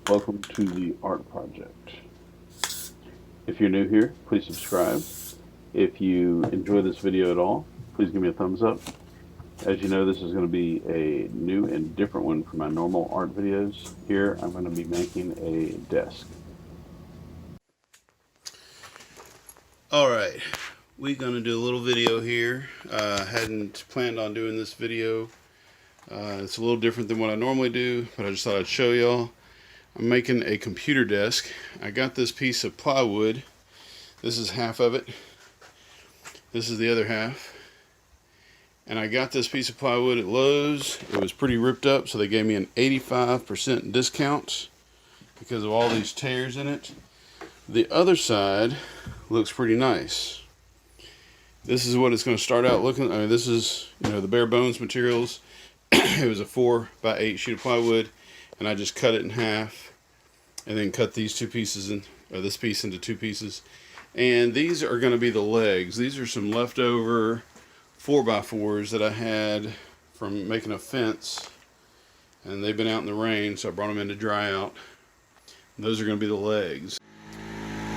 Welcome to the Art Project. If you're new here, please subscribe. If you enjoy this video at all, please give me a thumbs up. As you know, this is going to be a new and different one from my normal art videos. Here, I'm going to be making a desk. Alright, we're going to do a little video here. Hadn't planned on doing this video. It's a little different than what I normally do, but I just thought I'd show y'all. I'm making a computer desk. I got this piece of plywood. This is half of it. This is the other half. And I got this piece of plywood at Lowe's. It was pretty ripped up, so they gave me an 85% discount because of all these tears in it. The other side looks pretty nice. This is what it's going to start out looking. I mean, this is, the bare bones materials. It was a 4x8 sheet of plywood, and I just cut it in half and then cut these two pieces this piece into two pieces. And these are going to be the legs. These are some leftover 4x4s that I had from making a fence, and they've been out in the rain, so I brought them in to dry out. And those are going to be the legs.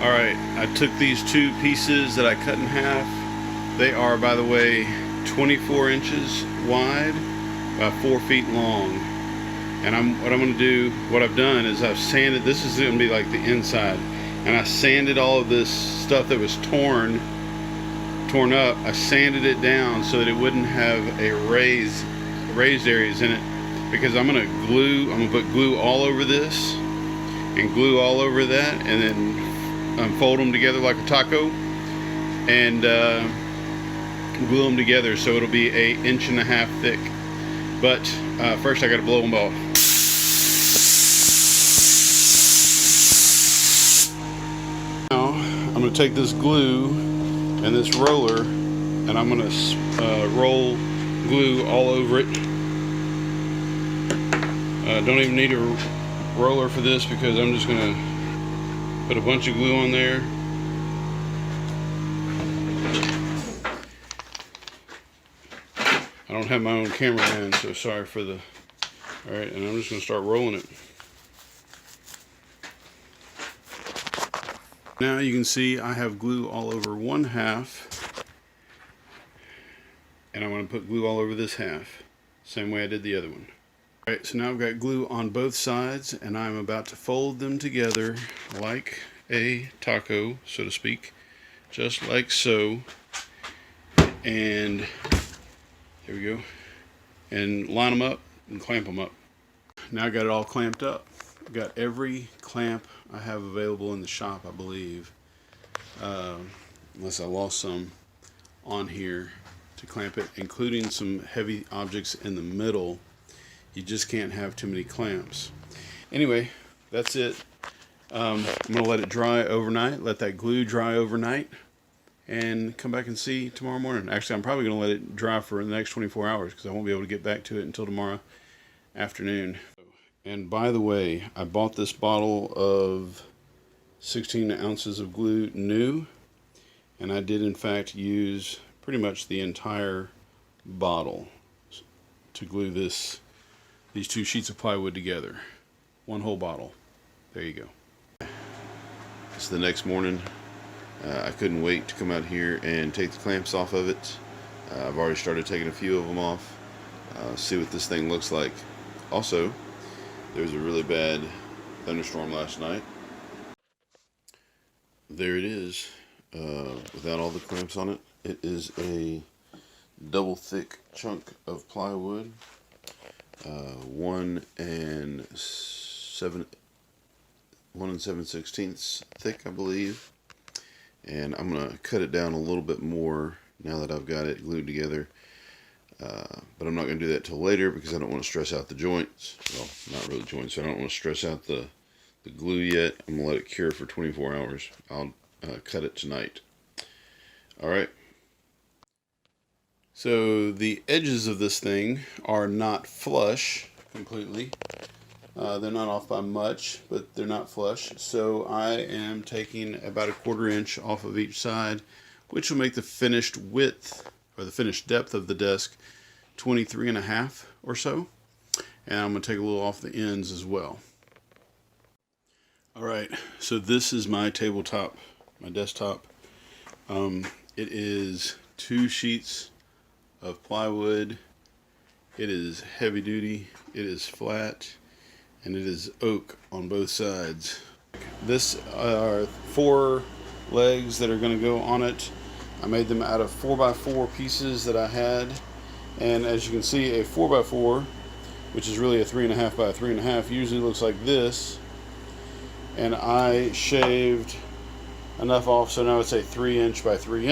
Alright, I took these two pieces that I cut in half. They are, by the way, 24 inches wide by 4 feet long. And what I've done is I've sanded, this is going to be like the inside, and I sanded all of this stuff that was torn up. I sanded it down so that it wouldn't have a raised areas in it, because I'm going to put glue all over this and glue all over that, and then fold them together like a taco and glue them together so it'll be 1.5 inches thick. But first I got to blow them off. Now I'm going to take this glue and this roller, and I'm going to roll glue all over it. Don't even need a roller for this, because I'm just going to put a bunch of glue on there. I don't have my own cameraman, so sorry for the... Alright, and I'm just going to start rolling it. Now you can see I have glue all over one half, and I'm going to put glue all over this half, same way I did the other one. Alright, so now I've got glue on both sides, and I'm about to fold them together like a taco, so to speak, just like so. And there we go, and line them up and clamp them up. Now I got it all clamped up. I've got every clamp I have available in the shop, I believe, unless I lost some on here to clamp it, including some heavy objects in the middle. You just can't have too many clamps. Anyway, that's it. I'm going to let it dry overnight, let that glue dry overnight, and come back and see tomorrow morning. Actually, I'm probably going to let it dry for the next 24 hours because I won't be able to get back to it until tomorrow afternoon. And by the way, I bought this bottle of 16 ounces of glue new, and I did in fact use pretty much the entire bottle to glue these two sheets of plywood together. One whole bottle. There you go. It's the next morning. I couldn't wait to come out here and take the clamps off of it. I've already started taking a few of them off. See what this thing looks like. Also, there was a really bad thunderstorm last night. There it is, without all the clamps on it. It is a double thick chunk of plywood, 1 7/16 thick, I believe. And I'm going to cut it down a little bit more now that I've got it glued together. But I'm not going to do that till later because I don't want to stress out the joints. Well, not really joints. I don't want to stress out the glue yet. I'm going to let it cure for 24 hours. I'll cut it tonight. Alright. So the edges of this thing are not flush completely. They're not off by much, but they're not flush. So I am taking about 1/4 inch off of each side, which will make the finished width, or the finished depth of the desk, 23.5 or so. And I'm going to take a little off the ends as well. Alright, so this is my tabletop, my desktop. It is 2 sheets of plywood. It is heavy duty, it is flat, and it is oak on both sides. This are 4 legs that are going to go on it. I made them out of 4x4 pieces that I had, and as you can see, a 4x4, which is really a 3.5 by 3.5, usually looks like this. And I shaved enough off so now it's a 3" by 3"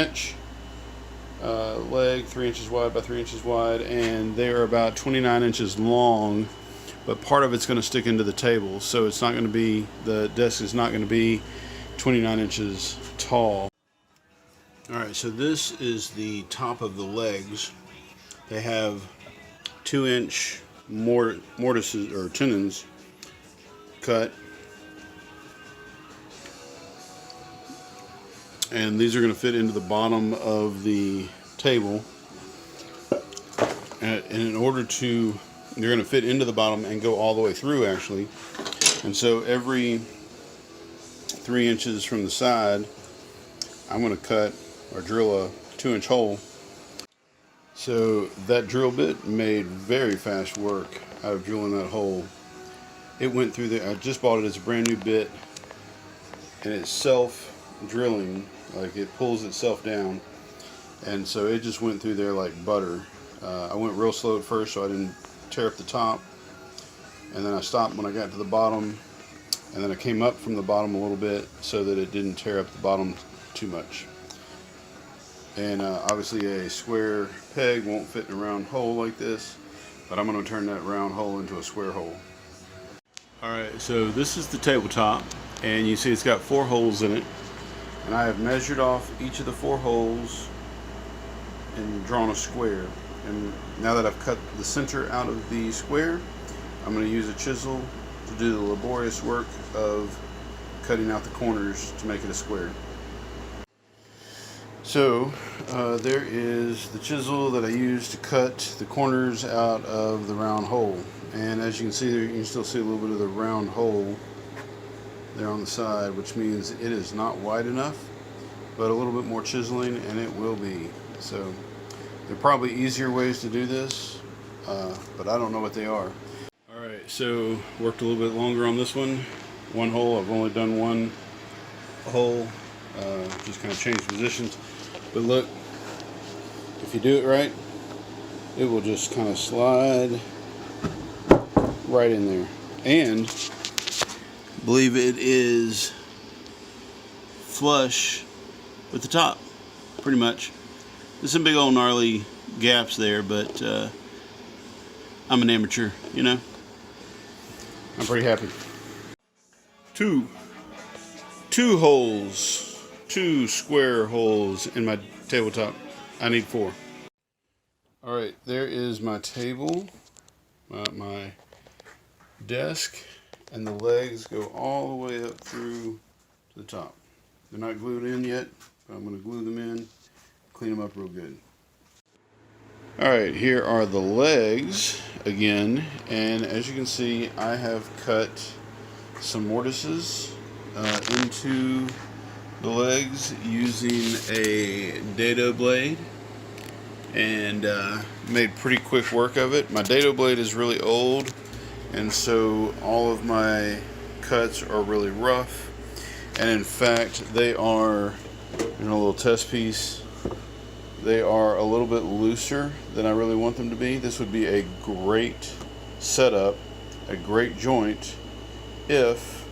leg, 3 inches wide by 3 inches wide, and they are about 29 inches long, but part of it's going to stick into the table, so it's not going to be, the desk is not going to be 29 inches tall. Alright, so this is the top of the legs. They have 2-inch mortises or tenons cut. And these are going to fit into the bottom of the table. And in order to, they're going to fit into the bottom and go all the way through actually. And so every 3 inches from the side, I'm going to cut or drill a 2-inch hole. So that drill bit made very fast work out of drilling that hole. It went through there. I just bought it as a brand new bit, and it's self-drilling. Like, it pulls itself down, and so it just went through there like butter. I went real slow at first so I didn't tear up the top, and then I stopped when I got to the bottom, and then I came up from the bottom a little bit so that it didn't tear up the bottom too much. And obviously a square peg won't fit in a round hole like this, but I'm going to turn that round hole into a square hole. Alright, so this is the tabletop, and you see it's got 4 holes in it. And I have measured off each of the 4 holes and drawn a square. And now that I've cut the center out of the square, I'm going to use a chisel to do the laborious work of cutting out the corners to make it a square. So there is the chisel that I used to cut the corners out of the round hole. And as you can see there, you can still see a little bit of the round hole there on the side, which means it is not wide enough, but a little bit more chiseling and it will be. So there are probably easier ways to do this, but I don't know what they are. Alright, so worked a little bit longer on this one. 1 hole, I've only done 1 hole, just kind of changed positions. But look, if you do it right, it will just kind of slide right in there. And I believe it is flush with the top, pretty much. There's some big old gnarly gaps there, but I'm an amateur, you know. I'm pretty happy. 2 holes, 2 square holes in my tabletop. I need 4. Alright, there is my table, my desk, and the legs go all the way up through to the top. They're not glued in yet, but I'm going to glue them in, clean them up real good. Alright, here are the legs again, and as you can see, I have cut some mortises into the legs using a dado blade, and made pretty quick work of it. My dado blade is really old, and so all of my cuts are really rough, and in fact they are, in a little test piece, they are a little bit looser than I really want them to be. This would be a great setup, a great joint, if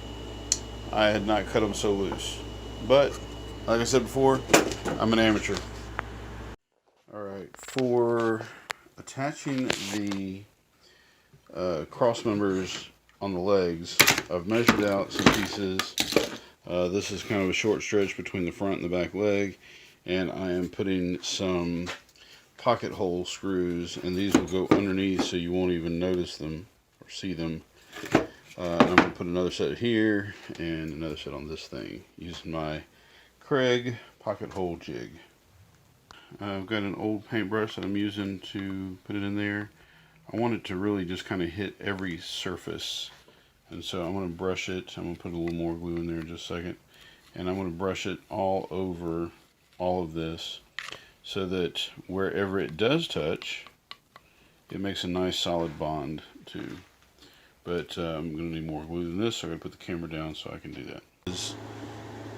I had not cut them so loose. But like I said before, I'm an amateur. Alright, for attaching the cross members on the legs, I've measured out some pieces. This is kind of a short stretch between the front and the back leg, and I am putting some pocket hole screws, and these will go underneath so you won't even notice them or see them. I'm going to put another set here and another set on this thing using my Craig pocket hole jig. I've got an old paintbrush that I'm using to put it in there. I want it to really just kind of hit every surface And so I'm going to brush it. I'm going to put a little more glue in there in just a second. And I'm going to brush it all over all of this so that wherever it does touch, it makes a nice solid bond too. But I'm going to need more glue than this, so I'm going to put the camera down so I can do that.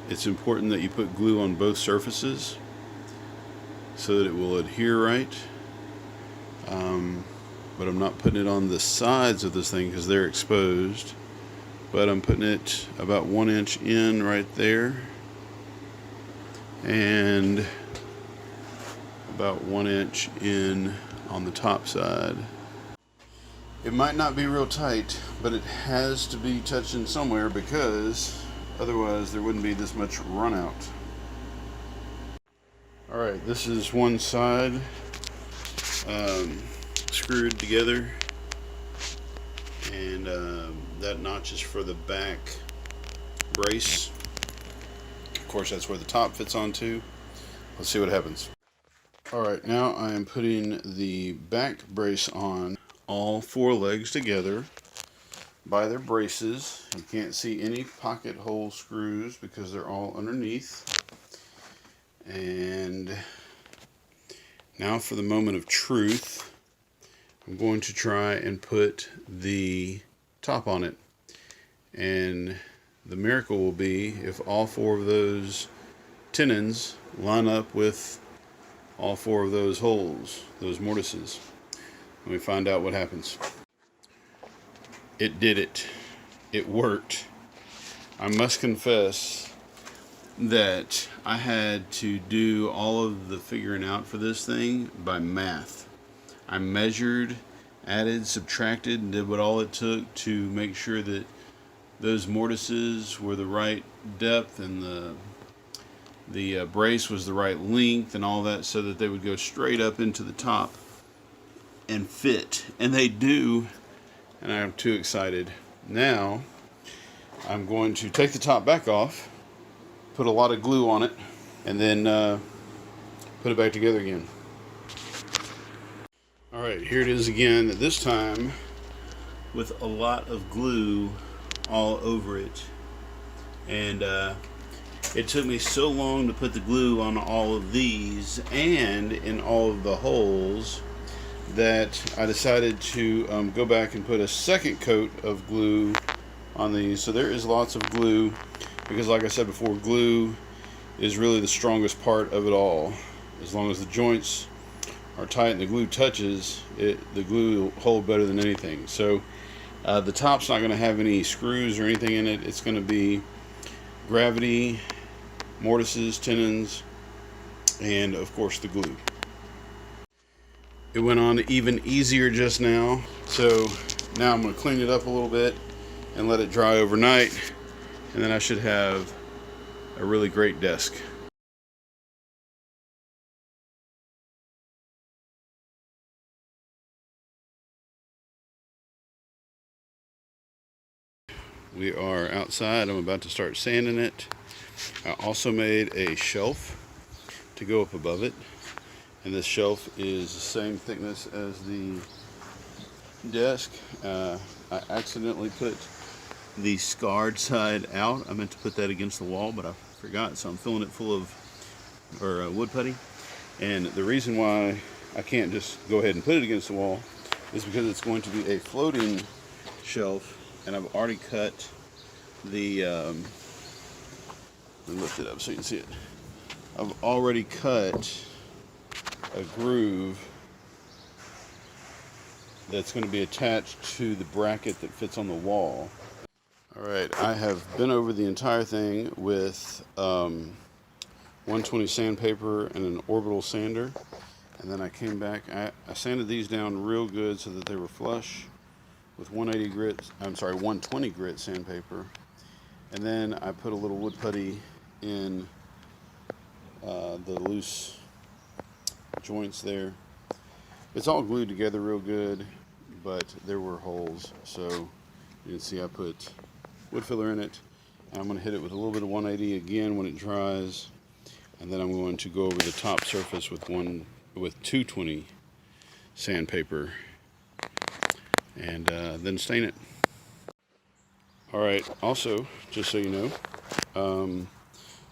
It's important that you put glue on both surfaces so that it will adhere right. But I'm not putting it on the sides of this thing because they're exposed. But I'm putting it about 1 inch in right there, and about 1 inch in on the top side. It might not be real tight, but it has to be touching somewhere because otherwise there wouldn't be this much run out. Alright, this is one side screwed together, and that notch is for the back brace. Of course, that's where the top fits onto. Let's see what happens. Alright, now I am putting the back brace on all 4 legs together by their braces. You can't see any pocket hole screws because they're all underneath. And now for the moment of truth, I'm going to try and put the top on it. And the miracle will be if all 4 of those tenons line up with all 4 of those holes, those mortises. Let me find out what happens. It did it. It worked. I must confess that I had to do all of the figuring out for this thing by math. I measured, added, subtracted, and did what all it took to make sure that those mortises were the right depth and the brace was the right length and all that, so that they would go straight up into the top and fit. And they do, and I'm too excited. Now I'm going to take the top back off, put a lot of glue on it, and then put it back together again. Alright, here it is again, this time with a lot of glue all over it. And it took me so long to put the glue on all of these and in all of the holes that I decided to go back and put a second coat of glue on these. So there is lots of glue because, like I said before, glue is really the strongest part of it all. As long as the joints are tight and the glue touches it, the glue will hold better than anything. So the top's not going to have any screws or anything in it. It's going to be gravity, mortises, tenons, and of course the glue. It went on even easier just now. So now I'm going to clean it up a little bit and let it dry overnight, and then I should have a really great desk. We are outside. I'm about to start sanding it. I also made a shelf to go up above it, and this shelf is the same thickness as the desk. I accidentally put the scarred side out. I meant to put that against the wall, but I forgot, so I'm filling it full of wood putty. And the reason why I can't just go ahead and put it against the wall is because it's going to be a floating shelf, and I've already cut the let me lift it up so you can see it. I've already cut a groove that's going to be attached to the bracket that fits on the wall. Alright, I have been over the entire thing with 120 sandpaper and an orbital sander, and then I came back. I sanded these down real good so that they were flush with 120 grit sandpaper, and then I put a little wood putty in the loose joints there. It's all glued together real good, but there were holes, so you can see I put wood filler in it, and I'm going to hit it with a little bit of 180 again when it dries, and then I'm going to go over the top surface with 220 sandpaper and then stain it. Alright, also, just so you know,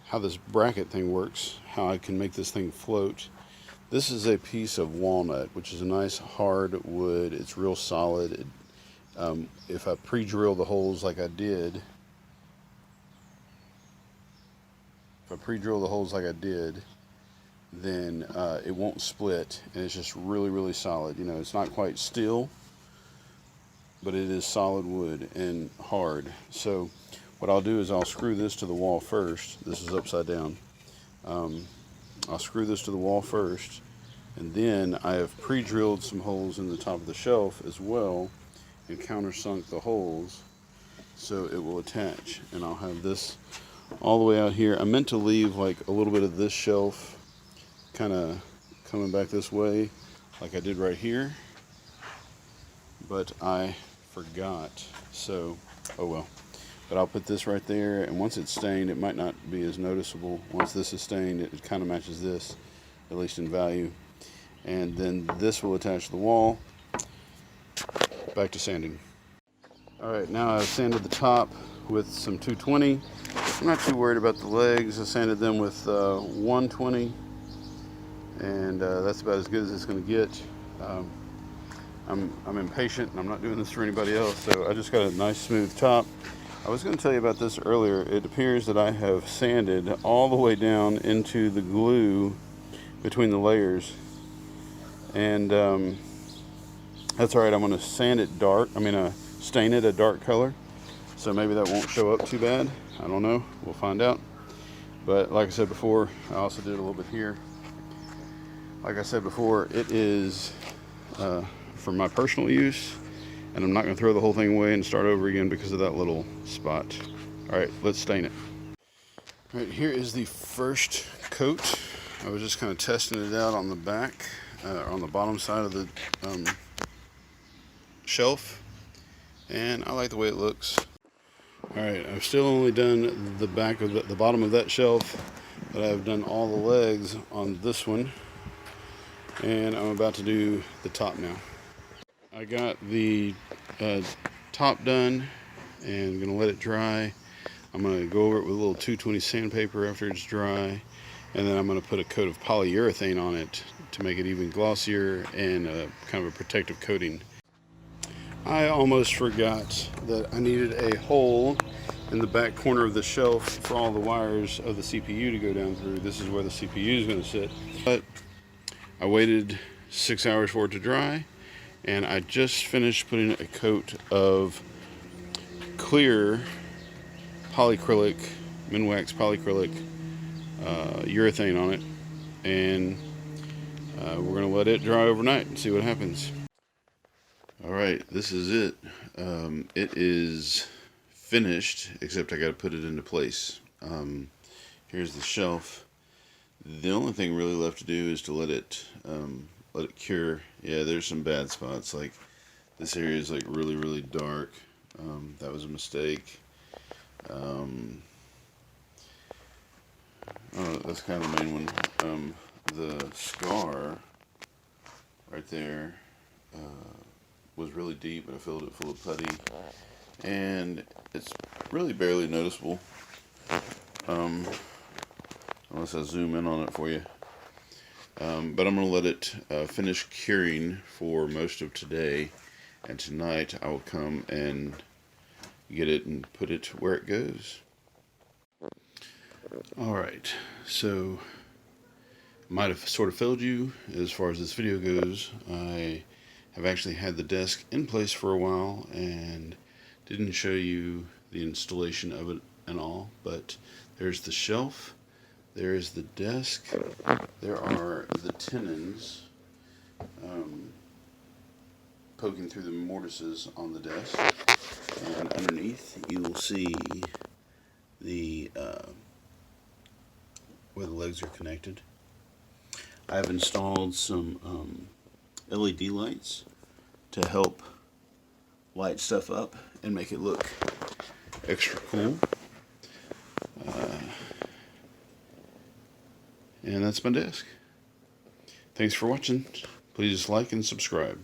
how this bracket thing works, how I can make this thing float. This is a piece of walnut, which is a nice hard wood. It's real solid. If I pre-drill the holes like I did, then it won't split, and it's just really, really solid. You know, it's not quite steel, but it is solid wood and hard. So what I'll do is I'll screw this to the wall first. This is upside down. I'll screw this to the wall first, and then I have pre-drilled some holes in the top of the shelf as well and countersunk the holes so it will attach. And I'll have this all the way out here. I meant to leave like a little bit of this shelf kind of coming back this way like I did right here, but I forgot, so oh well. But I'll put this right there, and once it's stained, it might not be as noticeable. Once this is stained, it kind of matches this, at least in value. And then this will attach to the wall. Back to sanding. Alright, now I've sanded the top with some 220. I'm not too worried about the legs. I sanded them with 120, and that's about as good as it's going to get. I'm impatient, and I'm not doing this for anybody else, so I just got a nice smooth top. I was going to tell you about this earlier. It appears that I have sanded all the way down into the glue between the layers, and that's alright. I'm going to sand it dark. Stain it a dark color, so maybe that won't show up too bad. I don't know. We'll find out. But like I said before, I also did a little bit here. Like I said before, it is for my personal use, and I'm not going to throw the whole thing away and start over again because of that little spot. Alright, let's stain it. Alright, here is the first coat. I was just kind of testing it out on the back, on the bottom side of the shelf, and I like the way it looks. Alright, I've still only done the back of the bottom of that shelf, but I've done all the legs on this one, and I'm about to do the top now. I got the top done and I'm going to let it dry. I'm going to go over it with a little 220 sandpaper after it's dry, and then I'm going to put a coat of polyurethane on it to make it even glossier and kind of a protective coating. I almost forgot that I needed a hole in the back corner of the shelf for all the wires of the CPU to go down through. This is where the CPU is going to sit. But I waited 6 hours for it to dry, and I just finished putting a coat of clear polyacrylic, Minwax polyacrylic urethane on it, and we're going to let it dry overnight and see what happens. Alright, this is it. It is finished, except I got to put it into place. Here's the shelf. The only thing really left to do is to let it cure. Yeah, there's some bad spots. Like this area is like really, really dark. That was a mistake. Oh, that's kind of the main one. The scar right there was really deep, but I filled it full of putty, and it's really barely noticeable. Unless I zoom in on it for you. But I'm going to let it finish curing for most of today, and tonight I will come and get it and put it where it goes. Alright, so might have sort of failed you as far as this video goes. I have actually had the desk in place for a while and didn't show you the installation of it and all, but there's the shelf. There is the desk. There are the tenons poking through the mortises on the desk. And underneath you will see the where the legs are connected. I've installed some LED lights to help light stuff up and make it look extra cool. And that's my desk. Thanks for watching. Please like and subscribe.